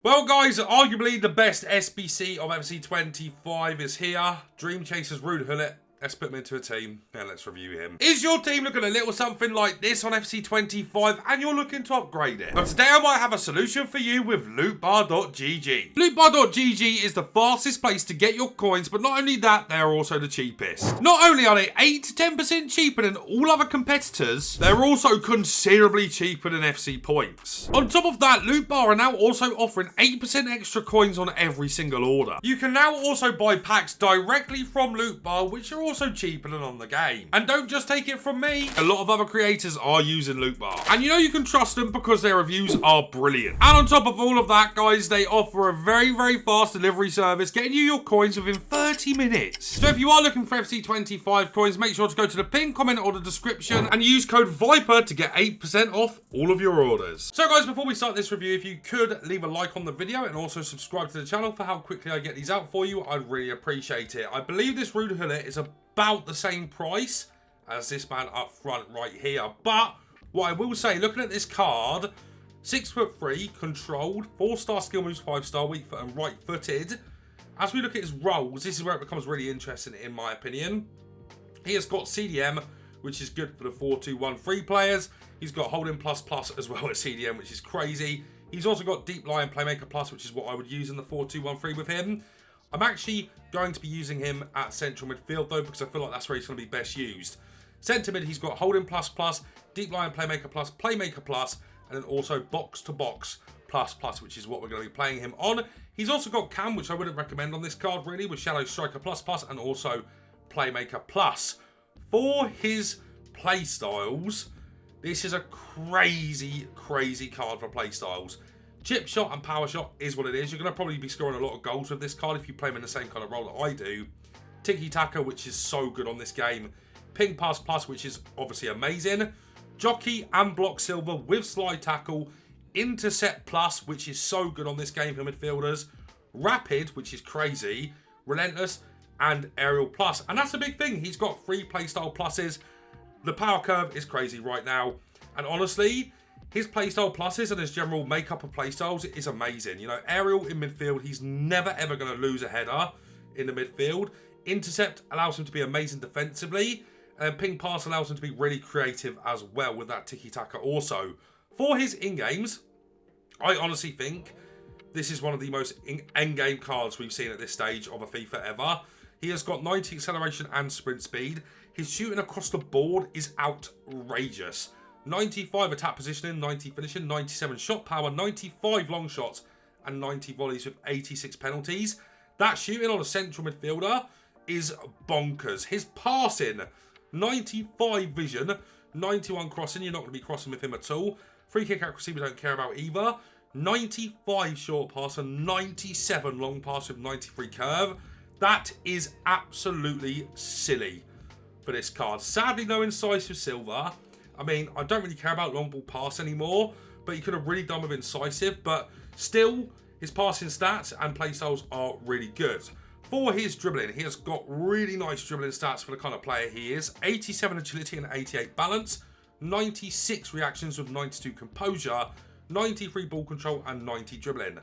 Well guys, arguably the best SBC of FC25 is here. Dream Chasers Rude Gullit. Let's put him into a team and let's review him. Is your team looking a little something like this on FC25 and you're looking to upgrade it? But today I might have a solution for you with lootbar.gg. Lootbar.gg is the fastest place to get your coins, but not only that, they are also the cheapest. Not only are they 8 to 10% cheaper than all other competitors, they're also considerably cheaper than FC points. On top of that, Lootbar are now also offering 8% extra coins on every single order. You can now also buy packs directly from Lootbar, which are also cheaper than on the game. And don't just take it from me, a lot of other creators are using Lootbar. And you know you can trust them because their reviews are brilliant. And on top of all of that, guys, they offer a very, very fast delivery service, getting you your coins within 30 minutes. So if you are looking for FC25 coins, make sure to go to the pinned comment or the description and use code VIPER to get 8% off all of your orders. So guys, before we start this review, if you could leave a like on the video and also subscribe to the channel for how quickly I get these out for you, I'd really appreciate it. I believe this Rude Gullit is about the same price as this man up front right here. But what I will say, looking at this card, 6'3", controlled, 4-star skill moves, 5-star weak foot and right footed. As we look at his rolls, this is where it becomes really interesting in my opinion. He has got CDM, which is good for the 4-2-1-3 players. He's got holding plus as well as CDM, which is crazy. He's also got deep line playmaker plus, which is what I would use in the 4-2-1-3 with him. I'm actually going to be using him at central midfield though, because I feel like that's where he's going to be best used. Centre mid, he's got holding plus, deep line playmaker plus, and then also box to box plus, which is what we're going to be playing him on. He's also got cam, which I wouldn't recommend on this card really, with shadow striker plus, and also playmaker plus. For his play styles, this is a crazy card for play styles. Chip shot and power shot is what it is. You're going to probably be scoring a lot of goals with this card if you play him in the same kind of role that I do. Tiki-taka, which is so good on this game. Ping pass plus, which is obviously amazing. Jockey and block silver with slide tackle. Intercept plus, which is so good on this game for midfielders. Rapid, which is crazy. Relentless and aerial plus. And that's a big thing. He's got 3 playstyle pluses. The power curve is crazy right now. And honestly, his playstyle pluses and his general makeup of playstyles is amazing. You know, aerial in midfield, he's never ever going to lose a header in the midfield. Intercept allows him to be amazing defensively. And ping pass allows him to be really creative as well with that tiki-taka also. For his in-games, I honestly think this is one of the most end-game cards we've seen at this stage of a FIFA ever. He has got 90 acceleration and sprint speed. His shooting across the board is outrageous. 95 attack positioning, 90 finishing, 97 shot power, 95 long shots, and 90 volleys with 86 penalties. That shooting on a central midfielder is bonkers. His passing, 95 vision, 91 crossing. You're not going to be crossing with him at all. Free kick accuracy we don't care about either. 95 short pass and 97 long pass with 93 curve. That is absolutely silly for this card. Sadly, no incisive silver. I mean, I don't really care about long ball pass anymore, but he could have really done with incisive, but still, his passing stats and playstyles are really good. For his dribbling, he has got really nice dribbling stats for the kind of player he is. 87 agility and 88 balance, 96 reactions with 92 composure, 93 ball control and 90 dribbling.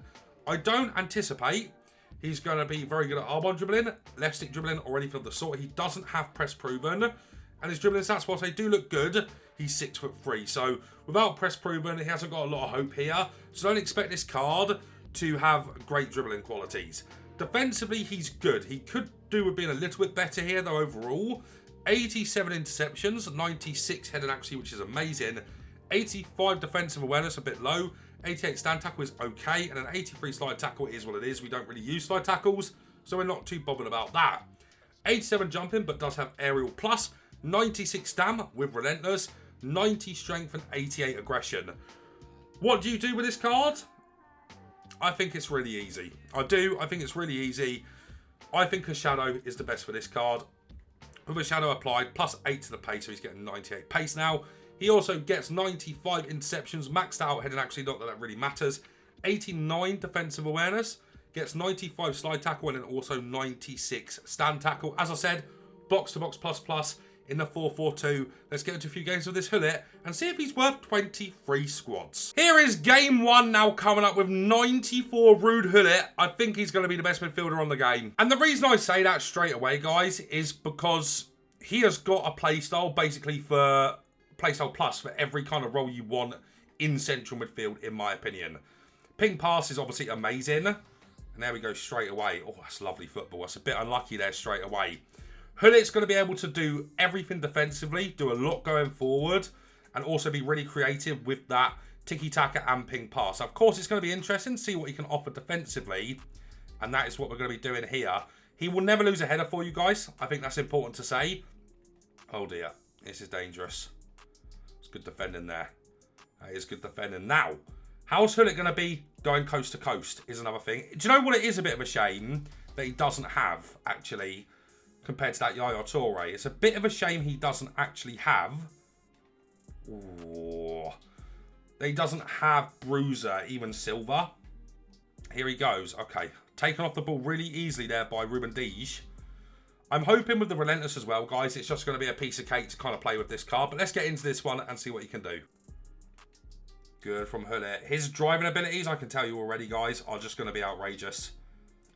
I don't anticipate he's going to be very good at R1 dribbling, left stick dribbling or anything of the sort. He doesn't have press proven, and his dribbling stats, whilst they do look good, he's 6'3". So without press proven, he hasn't got a lot of hope here. So don't expect this card to have great dribbling qualities. Defensively, he's good. He could do with being a little bit better here though overall. 87 interceptions, 96 heading accuracy, which is amazing. 85 defensive awareness, a bit low. 88 stand tackle is okay, and an 83 slide tackle is what it is. We don't really use slide tackles, so we're not too bothered about that. 87 jumping, but does have aerial plus. 96 stam with relentless. 90 strength and 88 aggression. What do you do with this card? I think it's really easy. I think it's really easy. I think a shadow is the best for this card. With a shadow applied, plus 8 to the pace, so he's getting 98 pace now. He also gets 95 interceptions, maxed out heading accuracy, not that that really matters. 89 defensive awareness, gets 95 slide tackle, and then also 96 stand tackle. As I said, box to box plus. in the 4-4-2. Let's get into a few games with this Gullit and see if he's worth 23 squads. Here is game 1 now coming up with 94 Ruud Gullit. I think he's going to be the best midfielder on the game. And the reason I say that straight away, guys, is because he has got a playstyle basically for playstyle plus for every kind of role you want in central midfield, in my opinion. Ping pass is obviously amazing. And there we go straight away. Oh, that's lovely football. That's a bit unlucky there straight away. Gullit's going to be able to do everything defensively, do a lot going forward, and also be really creative with that tiki-taka and ping pass. Of course, it's going to be interesting to see what he can offer defensively, and that is what we're going to be doing here. He will never lose a header for you guys. I think that's important to say. Oh dear, this is dangerous. It's good defending there. That is good defending. Now, how's Gullit going to be going coast to coast is another thing. Do you know what it is a bit of a shame that he doesn't have, actually, compared to that Yaya Toure? It's a bit of a shame he doesn't actually have. Ooh, that he doesn't have Bruiser, even Silva. Here he goes. Okay, taken off the ball really easily there by Ruben Dias. I'm hoping with the Relentless as well, guys, it's just going to be a piece of cake to kind of play with this card. But let's get into this one and see what he can do. Good from Gullit. His driving abilities, I can tell you already, guys, are just going to be outrageous.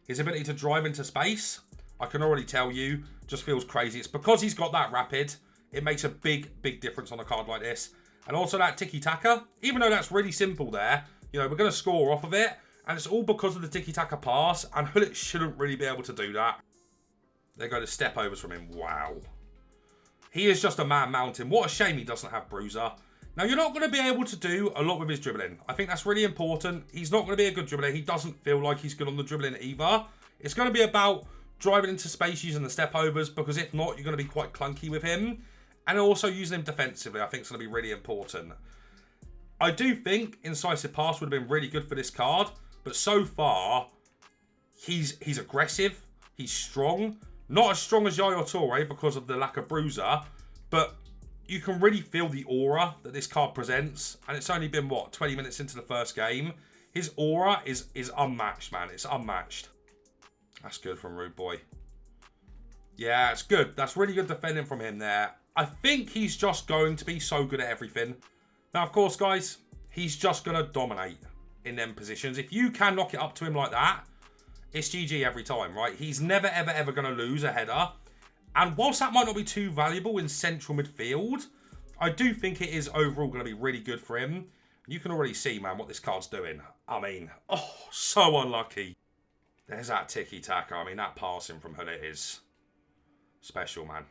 His ability to drive into space, I can already tell you, just feels crazy. It's because he's got that rapid. It makes a big, big difference on a card like this. And also that tiki-taka, even though that's really simple there, you know, we're going to score off of it. And it's all because of the tiki-taka pass. And Gullit shouldn't really be able to do that. There go the step overs from him. Wow. He is just a man mountain. What a shame he doesn't have Bruiser. Now, you're not going to be able to do a lot with his dribbling. I think that's really important. He's not going to be a good dribbler. He doesn't feel like he's good on the dribbling either. It's going to be about driving into space using the step overs, because if not, you're going to be quite clunky with him. And also using him defensively, I think, is going to be really important. I do think Incisive Pass would have been really good for this card, but so far, he's aggressive, he's strong. Not as strong as Yaya Toure because of the lack of Bruiser, but you can really feel the aura that this card presents. And it's only been, what, 20 minutes into the first game. His aura is unmatched, man. It's unmatched. That's good from Rude Boy. Yeah, it's good. That's really good defending from him there. I think he's just going to be so good at everything. Now, of course, guys, he's just going to dominate in them positions. If you can knock it up to him like that, it's GG every time, right? He's never, ever, ever going to lose a header. And whilst that might not be too valuable in central midfield, I do think it is overall going to be really good for him. You can already see, man, what this card's doing. I mean, oh, so unlucky. There's that tiki-taka. I mean, that passing from Gullit is special, man.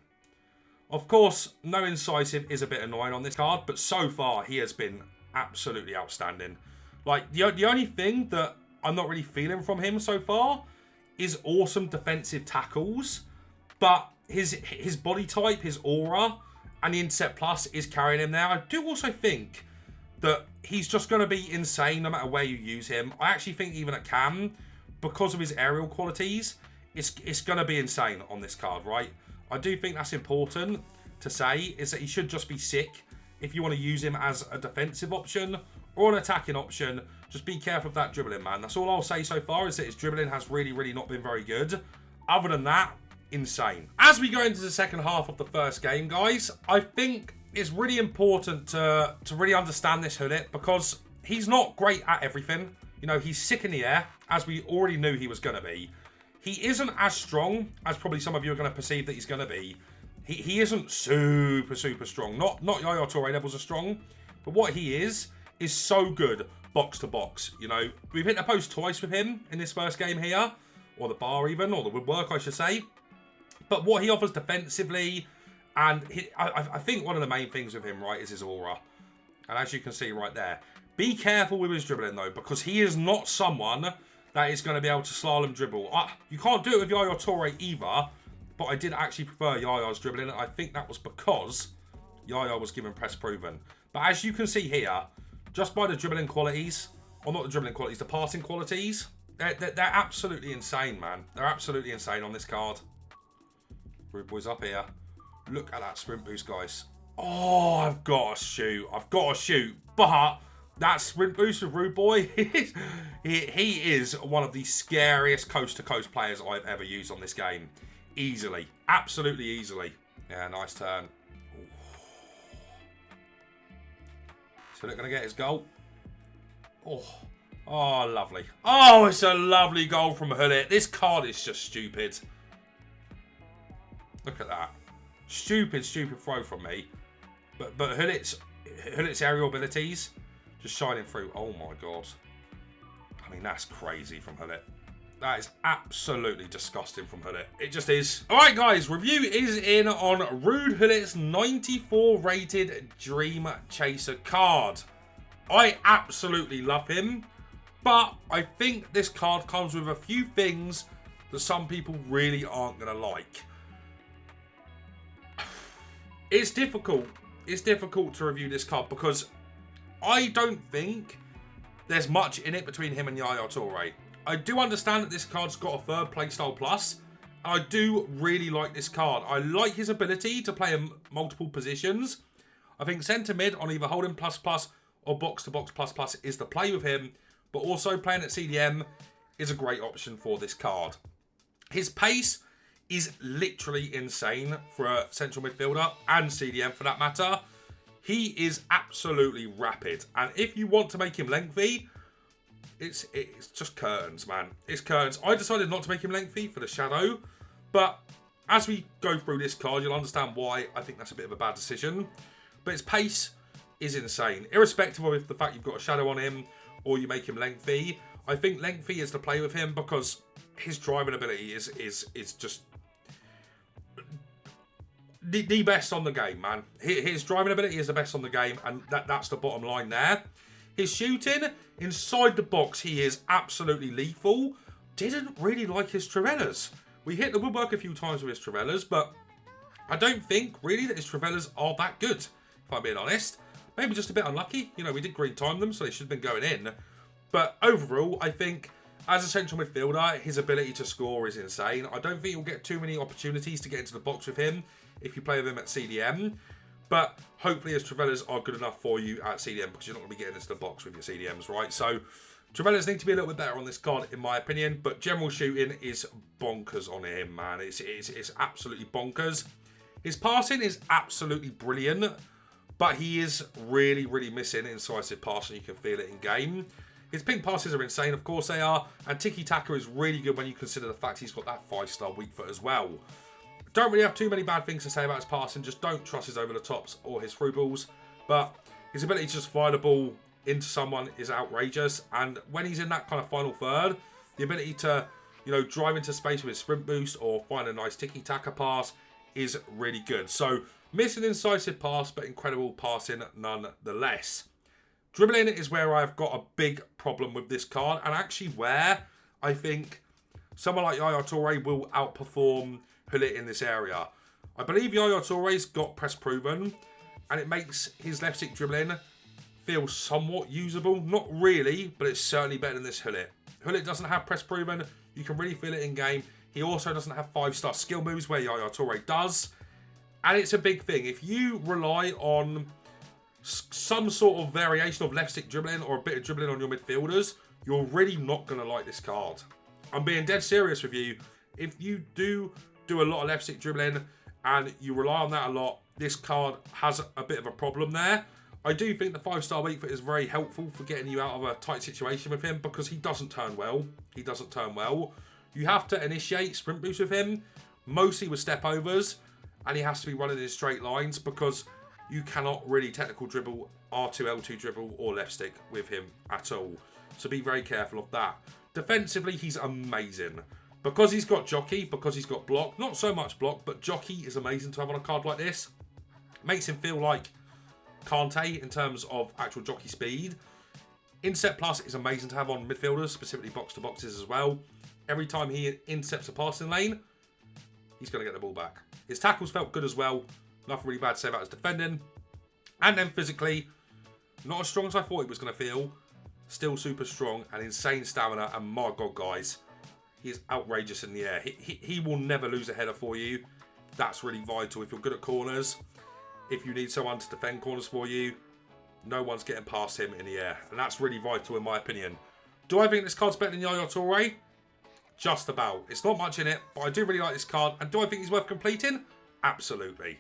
Of course, no incisive is a bit annoying on this card, but so far he has been absolutely outstanding. Like, the only thing that I'm not really feeling from him so far is awesome defensive tackles, but his body type, his aura, and the Intercept Plus is carrying him there. I do also think that he's just going to be insane no matter where you use him. I actually think even at Cam, because of his aerial qualities, it's going to be insane on this card, right? I do think that's important to say, is that he should just be sick if you want to use him as a defensive option or an attacking option. Just be careful of that dribbling, man. That's all I'll say so far, is that his dribbling has really, really not been very good. Other than that, insane. As we go into the second half of the first game, guys, I think it's really important to really understand this Gullit, because he's not great at everything. You know, he's sick in the air, as we already knew he was going to be. He isn't as strong as probably some of you are going to perceive that he's going to be. He isn't super, super strong. Not Yaya Toure levels are strong, but what he is so good box to box. You know, we've hit the post twice with him in this first game here, or the bar even, or the woodwork, I should say. But what he offers defensively, and I think one of the main things with him, right, is his aura. And as you can see right there, be careful with his dribbling though, because he is not someone that is going to be able to slalom dribble. You can't do it with Yaya Toure either, but I did actually prefer Yaya's dribbling. I think that was because Yaya was given press proven. But as you can see here, just by the dribbling qualities, or not the dribbling qualities, the passing qualities, they're absolutely insane, man. They're absolutely insane on this card. Rude Boy's up here. Look at that sprint boost, guys. Oh, I've got to shoot. I've got to shoot. But that sprint boost with Rude Boy, he is one of the scariest coast-to-coast players I've ever used on this game. Easily. Absolutely easily. Yeah, nice turn. So they're going to get his goal. Oh, lovely. Oh, it's a lovely goal from GULLIT. This card is just stupid. Look at that. Stupid throw from me. But GULLIT's aerial abilities just shining through. Oh my god. I mean, that's crazy from GULLIT. That is absolutely disgusting from GULLIT. It just is. Alright guys, review is in on Ruud GULLIT's 94 rated Dream Chaser card. I absolutely love him, but I think this card comes with a few things that some people really aren't going to like. It's difficult. It's difficult to review this card because I don't think there's much in it between him and Yaya Toure. I do understand that this card's got a third playstyle plus. I do really like this card. I like his ability to play in multiple positions. I think centre mid on either holding plus plus or box to box plus plus is the play with him. But also playing at CDM is a great option for this card. His pace is literally insane for a central midfielder and CDM for that matter. He is absolutely rapid. And if you want to make him lengthy, it's just curtains, man. It's curtains. I decided not to make him lengthy for the shadow. But as we go through this card, you'll understand why I think that's a bit of a bad decision. But his pace is insane. Irrespective of if the fact you've got a shadow on him or you make him lengthy, I think lengthy is the play with him because his driving ability is just the best on the game, man. His driving ability is the best on the game, and that's the bottom line there. His shooting, inside the box, he is absolutely lethal. Didn't really like his Trivellas. We hit the woodwork a few times with his Trivellas, but I don't think, really, that his Trivellas are that good, if I'm being honest. Maybe just a bit unlucky. You know, we did green time them, so they should have been going in. But overall, I think, as a central midfielder, his ability to score is insane. I don't think you'll get too many opportunities to get into the box with him if you play with him at CDM. But hopefully his Trivellas are good enough for you at CDM because you're not going to be getting into the box with your CDMs, right? So Trivellas need to be a little bit better on this card, in my opinion. But general shooting is bonkers on him, man. It's absolutely bonkers. His passing is absolutely brilliant. But he is really, really missing incisive passing. You can feel it in game. His pink passes are insane, of course they are. And tiki-taka is really good when you consider the fact he's got that 5-star weak foot as well. Don't really have too many bad things to say about his passing. Just don't trust his over-the-tops or his through balls. But his ability to just fire the ball into someone is outrageous. And when he's in that kind of final third, the ability to, you know, drive into space with his sprint boost or find a nice tiki-taka pass is really good. So, missing incisive pass, but incredible passing nonetheless. Dribbling is where I've got a big problem with this card, and actually where I think someone like Yaya Toure will outperform GULLIT in this area. I believe Yaya Toure's got press proven, and it makes his left stick dribbling feel somewhat usable. Not really, but it's certainly better than this GULLIT. GULLIT doesn't have press proven. You can really feel it in game. He also doesn't have 5-star skill moves where Yaya Toure does. And it's a big thing. If you rely on some sort of variation of left stick dribbling or a bit of dribbling on your midfielders, you're really not going to like this card. I'm being dead serious with you. If you do a lot of left stick dribbling and you rely on that a lot, this card has a bit of a problem there. I do think the 5-star weak foot is very helpful for getting you out of a tight situation with him because he doesn't turn well. He doesn't turn well. You have to initiate sprint boost with him, mostly with step overs, and he has to be running in straight lines because you cannot really technical dribble, R2, L2 dribble, or left stick with him at all. So be very careful of that. Defensively, he's amazing. Because he's got jockey, because he's got block, not so much block, but jockey is amazing to have on a card like this. Makes him feel like Kante in terms of actual jockey speed. Inset plus is amazing to have on midfielders, specifically box to boxes as well. Every time he intercepts a passing lane, he's going to get the ball back. His tackles felt good as well. Nothing really bad to say about his defending. And then physically, not as strong as I thought he was going to feel. Still super strong and insane stamina. And my God, guys, he is outrageous in the air. He will never lose a header for you. That's really vital. If you're good at corners, if you need someone to defend corners for you, no one's getting past him in the air. And that's really vital in my opinion. Do I think this card's better than Yaya Toure? Just about. It's not much in it, but I do really like this card. And do I think he's worth completing? Absolutely.